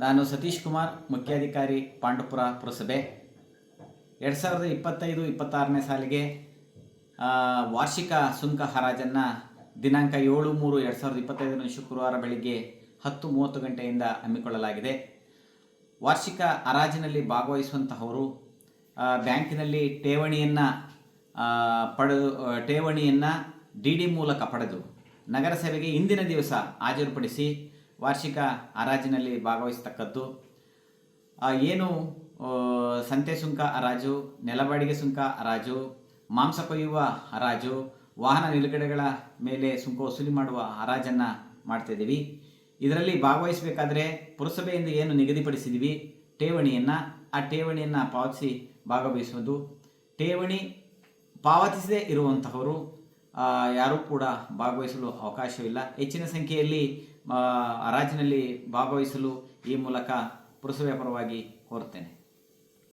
ನಾನು ಸತೀಶ್ ಕುಮಾರ್, ಮುಖ್ಯಾಧಿಕಾರಿ, ಪಾಂಡವಪುರ ಪುರಸಭೆ. 2025-26ನೇ ಸಾಲಿಗೆ ವಾರ್ಷಿಕ ಸುಂಕ ಹರಾಜನ್ನು ದಿನಾಂಕ 7/3/2025 ಶುಕ್ರವಾರ ಬೆಳಿಗ್ಗೆ 10:30 ಗಂಟೆಯಿಂದ ಹಮ್ಮಿಕೊಳ್ಳಲಾಗಿದೆ. ವಾರ್ಷಿಕ ಹರಾಜಿನಲ್ಲಿ ಭಾಗವಹಿಸುವಂತಹವರು ಬ್ಯಾಂಕಿನಲ್ಲಿ ಠೇವಣಿಯನ್ನು ಡಿ ಮೂಲಕ ಪಡೆದು ನಗರಸಭೆಗೆ ಇಂದಿನ ದಿವಸ ಹಾಜರುಪಡಿಸಿ ವಾರ್ಷಿಕ ಹರಾಜಿನಲ್ಲಿ ಭಾಗವಹಿಸತಕ್ಕದ್ದು. ಏನು ಸಂತೆ ಸುಂಕ ಹರಾಜು, ನೆಲಬಾಡಿಗೆ ಸುಂಕ ಹರಾಜು, ಮಾಂಸ ಕೊಯ್ಯುವ ಹರಾಜು, ವಾಹನ ನಿಲುಗಡೆಗಳ ಮೇಲೆ ಸುಂಕ ವಸೂಲಿ ಮಾಡುವ ಹರಾಜನ್ನು ಮಾಡ್ತಾಯಿದ್ದೀವಿ. ಇದರಲ್ಲಿ ಭಾಗವಹಿಸಬೇಕಾದ್ರೆ ಪುರಸಭೆಯಿಂದ ಏನು ನಿಗದಿಪಡಿಸಿದ್ದೀವಿ ಆ ಠೇವಣಿಯನ್ನು ಪಾವತಿಸಿ ಭಾಗವಹಿಸುವುದು. ಠೇವಣಿ ಪಾವತಿಸದೇ ಇರುವಂತಹವರು ಯಾರೂ ಕೂಡ ಭಾಗವಹಿಸಲು ಅವಕಾಶವಿಲ್ಲ. ಹೆಚ್ಚಿನ ಸಂಖ್ಯೆಯಲ್ಲಿ ಹರಾಜಿನಲ್ಲಿ ಭಾಗವಹಿಸಲು ಈ ಮೂಲಕ ಪುರಸಭೆಯ ಪರವಾಗಿ ಕೋರುತ್ತೇನೆ.